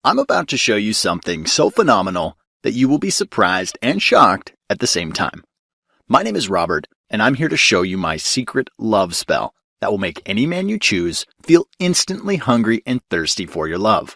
I'm about to show you something so phenomenal that you will be surprised and shocked at the same time. My name is Robert, and I'm here to show you my secret love spell that will make any man you choose feel instantly hungry and thirsty for your love.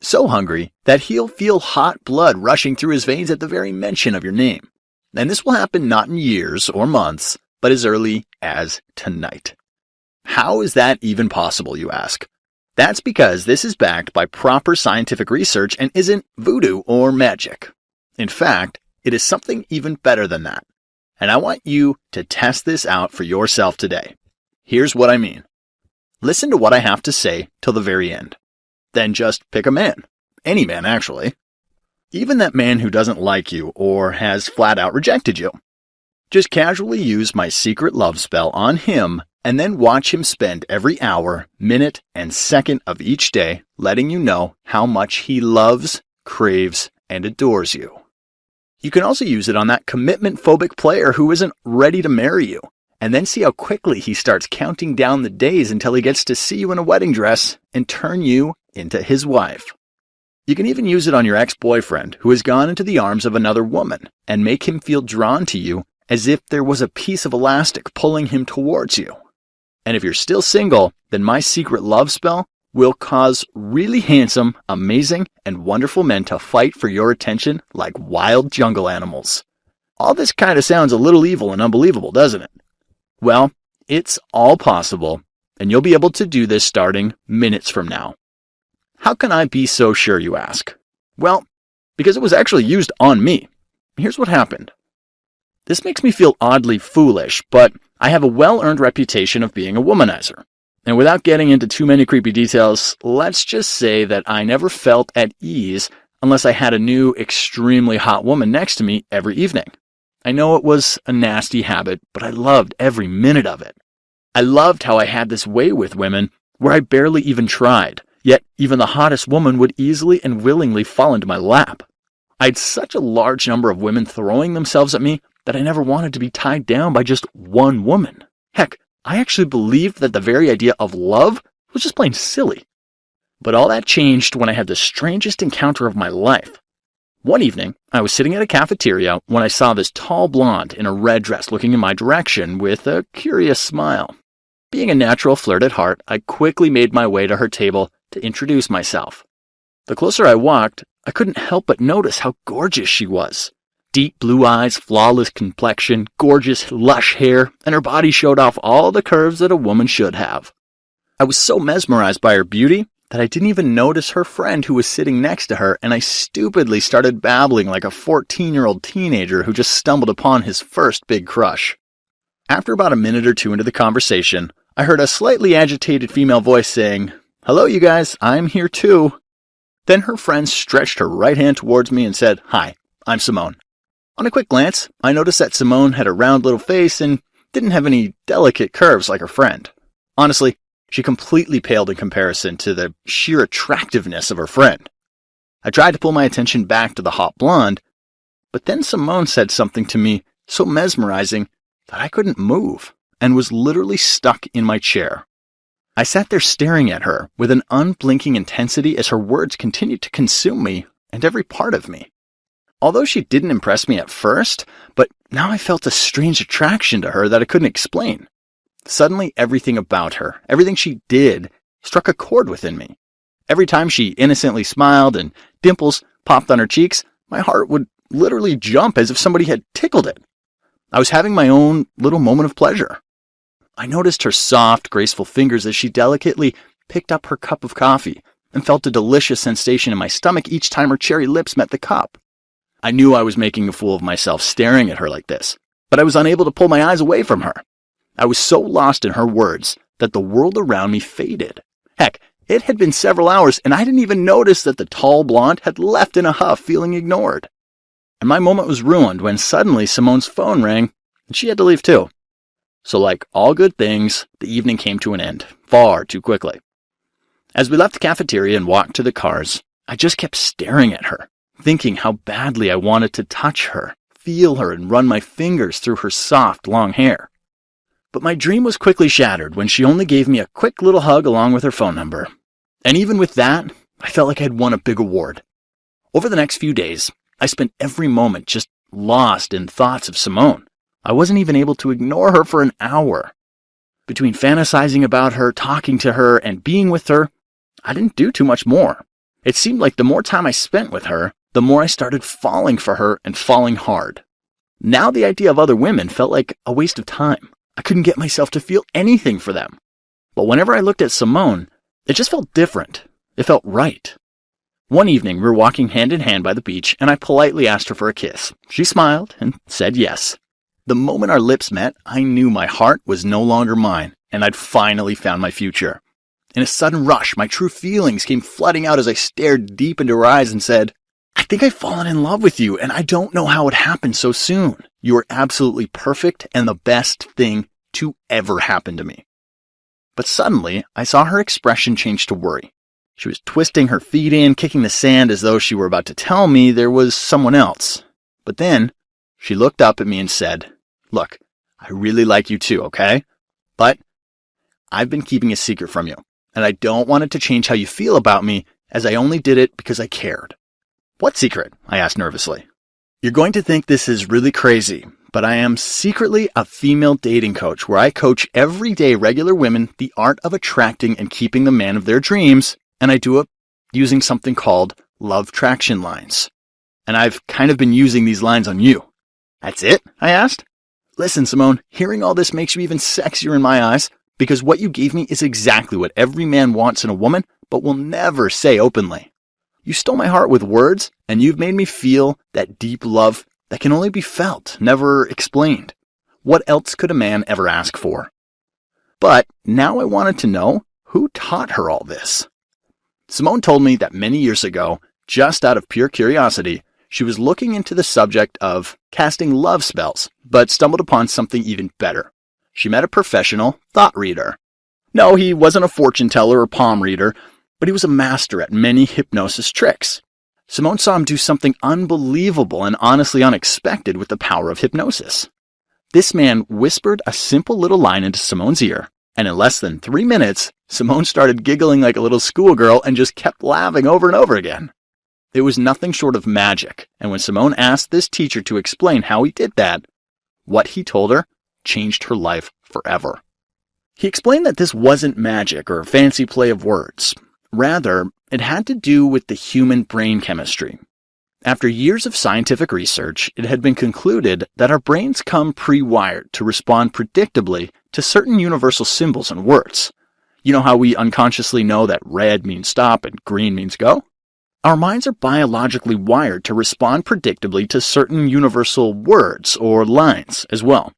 So hungry that he'll feel hot blood rushing through his veins at the very mention of your name. And this will happen not in years or months, but as early as tonight. How is that even possible, you ask? That's because this is backed by proper scientific research and isn't voodoo or magic. In fact, it is something even better than that. And I want you to test this out for yourself today. Here's what I mean. Listen to what I have to say till the very end. Then just pick a man. Any man, actually. Even that man who doesn't like you or has flat out rejected you. Just casually use my secret love spell on him and then watch him spend every hour, minute, and second of each day letting you know how much he loves, craves, and adores you. You can also use it on that commitment-phobic player who isn't ready to marry you, and then see how quickly he starts counting down the days until he gets to see you in a wedding dress and turn you into his wife. You can even use it on your ex-boyfriend who has gone into the arms of another woman and make him feel drawn to you as if there was a piece of elastic pulling him towards you. And if you're still single, then my secret love spell will cause really handsome, amazing, and wonderful men to fight for your attention like wild jungle animals. All this kind of sounds a little evil and unbelievable, doesn't it? Well, it's all possible, and you'll be able to do this starting minutes from now. How can I be so sure, you ask? Well, because it was actually used on me. Here's what happened. This makes me feel oddly foolish, but I have a well-earned reputation of being a womanizer. And without getting into too many creepy details, let's just say that I never felt at ease unless I had a new, extremely hot woman next to me every evening. I know it was a nasty habit, but I loved every minute of it. I loved how I had this way with women where I barely even tried, yet even the hottest woman would easily and willingly fall into my lap. I had such a large number of women throwing themselves at me that I never wanted to be tied down by just one woman. Heck, I actually believed that the very idea of love was just plain silly. But all that changed when I had the strangest encounter of my life. One evening, I was sitting at a cafeteria when I saw this tall blonde in a red dress looking in my direction with a curious smile. Being a natural flirt at heart, I quickly made my way to her table to introduce myself. The closer I walked, I couldn't help but notice how gorgeous she was. Deep blue eyes, flawless complexion, gorgeous, lush hair, and her body showed off all the curves that a woman should have. I was so mesmerized by her beauty that I didn't even notice her friend who was sitting next to her, and I stupidly started babbling like a 14-year-old teenager who just stumbled upon his first big crush. After about a minute or two into the conversation, I heard a slightly agitated female voice saying, "Hello, you guys, I'm here too." Then her friend stretched her right hand towards me and said, "Hi, I'm Simone." On a quick glance, I noticed that Simone had a round little face and didn't have any delicate curves like her friend. Honestly, she completely paled in comparison to the sheer attractiveness of her friend. I tried to pull my attention back to the hot blonde, but then Simone said something to me so mesmerizing that I couldn't move and was literally stuck in my chair. I sat there staring at her with an unblinking intensity as her words continued to consume me and every part of me. Although she didn't impress me at first, but now I felt a strange attraction to her that I couldn't explain. Suddenly, everything about her, everything she did, struck a chord within me. Every time she innocently smiled and dimples popped on her cheeks, my heart would literally jump as if somebody had tickled it. I was having my own little moment of pleasure. I noticed her soft, graceful fingers as she delicately picked up her cup of coffee and felt a delicious sensation in my stomach each time her cherry lips met the cup. I knew I was making a fool of myself staring at her like this, but I was unable to pull my eyes away from her. I was so lost in her words that the world around me faded. Heck, it had been several hours and I didn't even notice that the tall blonde had left in a huff feeling ignored. And my moment was ruined when suddenly Simone's phone rang and she had to leave too. So like all good things, the evening came to an end far too quickly. As we left the cafeteria and walked to the cars, I just kept staring at her, thinking how badly I wanted to touch her, feel her, and run my fingers through her soft, long hair. But my dream was quickly shattered when she only gave me a quick little hug along with her phone number. And even with that, I felt like I had won a big award. Over the next few days, I spent every moment just lost in thoughts of Simone. I wasn't even able to ignore her for an hour. Between fantasizing about her, talking to her, and being with her, I didn't do too much more. It seemed like the more time I spent with her, the more I started falling for her and falling hard. Now the idea of other women felt like a waste of time. I couldn't get myself to feel anything for them. But whenever I looked at Simone, it just felt different. It felt right. One evening, we were walking hand in hand by the beach, and I politely asked her for a kiss. She smiled and said yes. The moment our lips met, I knew my heart was no longer mine, and I'd finally found my future. In a sudden rush, my true feelings came flooding out as I stared deep into her eyes and said, I think I've fallen in love with you, and I don't know how it happened so soon. You are absolutely perfect and the best thing to ever happen to me. But suddenly, I saw her expression change to worry. She was twisting her feet in, kicking the sand as though she were about to tell me there was someone else. But then, she looked up at me and said, Look, I really like you too, okay? But I've been keeping a secret from you, and I don't want it to change how you feel about me, as I only did it because I cared. What secret? I asked nervously. You're going to think this is really crazy, but I am secretly a female dating coach where I coach everyday regular women the art of attracting and keeping the man of their dreams, and I do it using something called Lovetraction Lines. And I've kind of been using these lines on you. That's it? I asked. Listen, Simone, hearing all this makes you even sexier in my eyes, because what you gave me is exactly what every man wants in a woman, but will never say openly. You stole my heart with words, and you've made me feel that deep love that can only be felt, never explained. What else could a man ever ask for? But now I wanted to know who taught her all this. Simone told me that many years ago, just out of pure curiosity, she was looking into the subject of casting love spells, but stumbled upon something even better. She met a professional thought reader. No, he wasn't a fortune teller or palm reader, but he was a master at many hypnosis tricks. Simone saw him do something unbelievable and honestly unexpected with the power of hypnosis. This man whispered a simple little line into Simone's ear, and in less than 3 minutes, Simone started giggling like a little schoolgirl and just kept laughing over and over again. It was nothing short of magic, and when Simone asked this teacher to explain how he did that, what he told her changed her life forever. He explained that this wasn't magic or a fancy play of words. Rather, it had to do with the human brain chemistry. After years of scientific research, it had been concluded that our brains come pre-wired to respond predictably to certain universal symbols and words. You know how we unconsciously know that red means stop and green means go? Our minds are biologically wired to respond predictably to certain universal words or lines as well.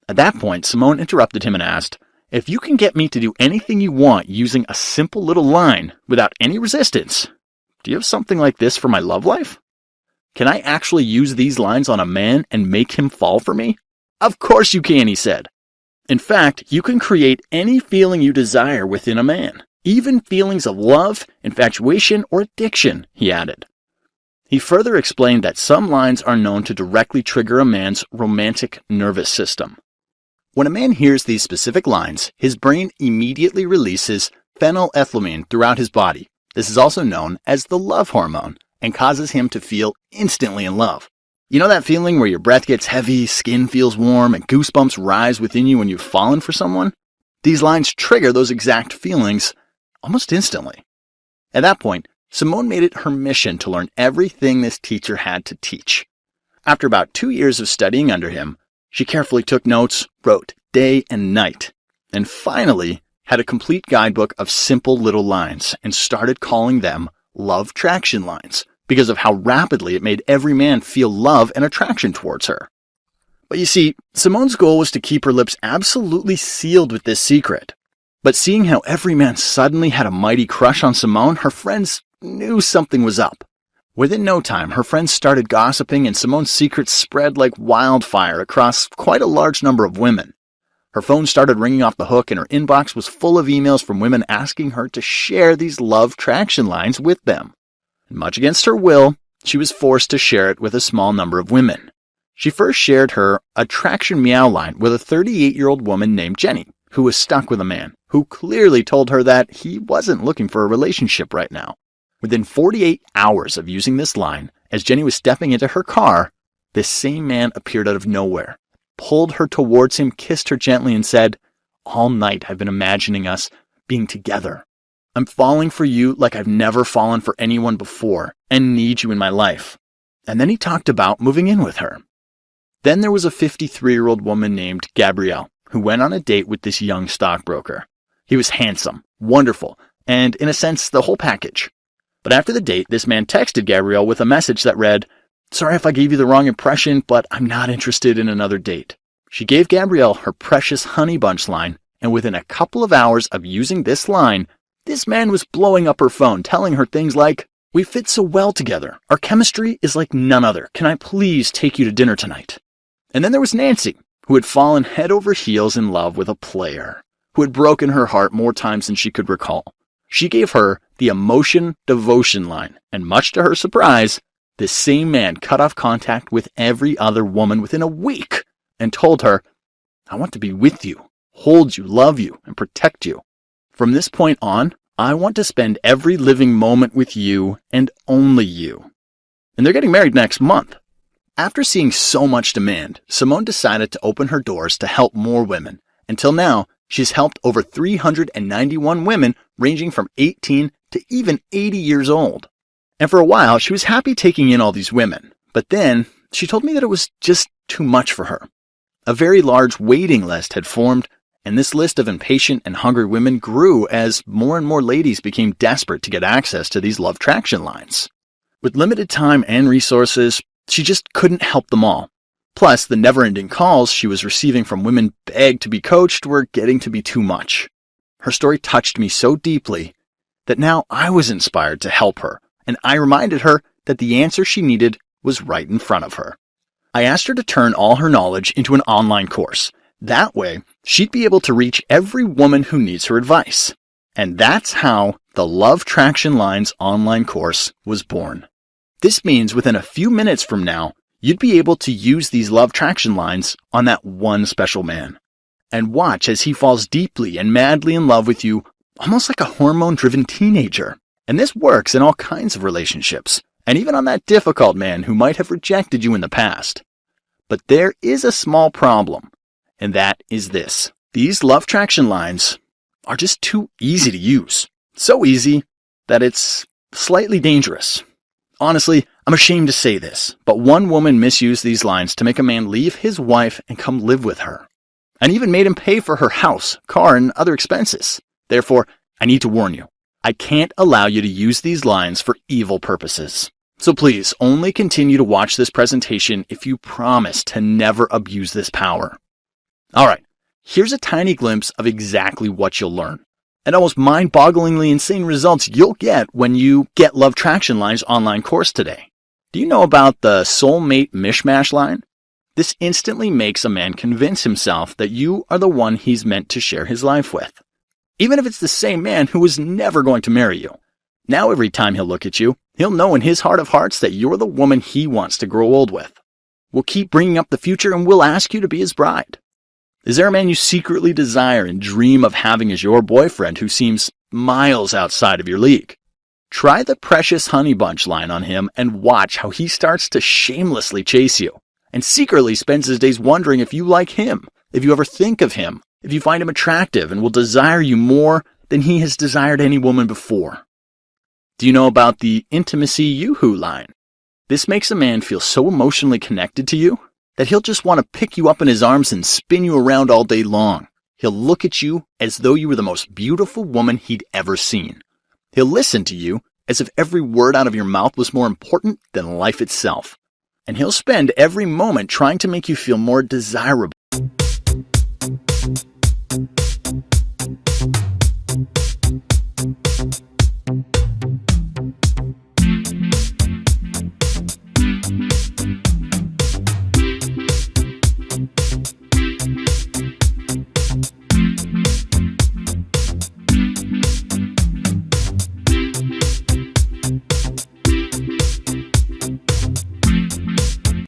At that point, Simone interrupted him and asked, If you can get me to do anything you want using a simple little line without any resistance, do you have something like this for my love life? Can I actually use these lines on a man and make him fall for me? Of course you can, he said. In fact, you can create any feeling you desire within a man, even feelings of love, infatuation, or addiction, he added. He further explained that some lines are known to directly trigger a man's romantic nervous system. When a man hears these specific lines, his brain immediately releases phenylethylamine throughout his body. This is also known as the love hormone and causes him to feel instantly in love. You know that feeling where your breath gets heavy, skin feels warm, and goosebumps rise within you when you've fallen for someone? These lines trigger those exact feelings almost instantly. At that point, Simone made it her mission to learn everything this teacher had to teach. After about 2 years of studying under him, she carefully took notes, wrote day and night, and finally had a complete guidebook of simple little lines and started calling them Lovetraction Lines because of how rapidly it made every man feel love and attraction towards her. But you see, Simone's goal was to keep her lips absolutely sealed with this secret. But seeing how every man suddenly had a mighty crush on Simone, her friends knew something was up. Within no time, her friends started gossiping and Simone's secrets spread like wildfire across quite a large number of women. Her phone started ringing off the hook and her inbox was full of emails from women asking her to share these Lovetraction Lines with them. And much against her will, she was forced to share it with a small number of women. She first shared her attraction meow line with a 38-year-old woman named Jenny, who was stuck with a man who clearly told her that he wasn't looking for a relationship right now. Within 48 hours of using this line, as Jenny was stepping into her car, this same man appeared out of nowhere, pulled her towards him, kissed her gently, and said, "All night I've been imagining us being together. I'm falling for you like I've never fallen for anyone before and need you in my life." And then he talked about moving in with her. Then there was a 53-year-old woman named Gabrielle who went on a date with this young stockbroker. He was handsome, wonderful, and in a sense, the whole package. But after the date, this man texted Gabrielle with a message that read, "Sorry if I gave you the wrong impression, but I'm not interested in another date." She gave Gabrielle her precious honey bunch line, and within a couple of hours of using this line, this man was blowing up her phone, telling her things like, "We fit so well together. Our chemistry is like none other. Can I please take you to dinner tonight?" And then there was Nancy, who had fallen head over heels in love with a player, who had broken her heart more times than she could recall. She gave her the emotion devotion line, and much to her surprise, this same man cut off contact with every other woman within a week and told her, "I want to be with you, hold you, love you, and protect you. From this point on, I want to spend every living moment with you and only you." And they're getting married next month. After seeing so much demand, Simone decided to open her doors to help more women. Until now, she's helped over 391 women ranging from 18 to even 80 years old. And for a while, she was happy taking in all these women. But then, she told me that it was just too much for her. A very large waiting list had formed, and this list of impatient and hungry women grew as more and more ladies became desperate to get access to these Lovetraction lines. With limited time and resources, she just couldn't help them all. Plus, the never-ending calls she was receiving from women begged to be coached were getting to be too much. Her story touched me so deeply that now I was inspired to help her, and I reminded her that the answer she needed was right in front of her. I asked her to turn all her knowledge into an online course. That way, she'd be able to reach every woman who needs her advice. And that's how the Lovetraction Lines online course was born. This means within a few minutes from now, you'd be able to use these Lovetraction lines on that one special man. And watch as he falls deeply and madly in love with you, almost like a hormone-driven teenager. And this works in all kinds of relationships, and even on that difficult man who might have rejected you in the past. But there is a small problem, and that is this. These Lovetraction lines are just too easy to use. So easy that it's slightly dangerous. Honestly, I'm ashamed to say this, but one woman misused these lines to make a man leave his wife and come live with her, and even made him pay for her house, car, and other expenses. Therefore, I need to warn you. I can't allow you to use these lines for evil purposes. So please, only continue to watch this presentation if you promise to never abuse this power. Alright, here's a tiny glimpse of exactly what you'll learn. And almost mind-bogglingly insane results you'll get when you get Lovetraction Lines online course today. Do you know about the soulmate mishmash line? This instantly makes a man convince himself that you are the one he's meant to share his life with. Even if it's the same man who was never going to marry you. Now every time he'll look at you, he'll know in his heart of hearts that you're the woman he wants to grow old with. We'll keep bringing up the future and we'll ask you to be his bride. Is there a man you secretly desire and dream of having as your boyfriend who seems miles outside of your league? Try the precious honey bunch line on him and watch how he starts to shamelessly chase you and secretly spends his days wondering if you like him, if you ever think of him, if you find him attractive and will desire you more than he has desired any woman before. Do you know about the intimacy yoo-hoo line? This makes a man feel so emotionally connected to you that he'll just want to pick you up in his arms and spin you around all day long. He'll look at you as though you were the most beautiful woman he'd ever seen. He'll listen to you as if every word out of your mouth was more important than life itself. And he'll spend every moment trying to make you feel more desirable.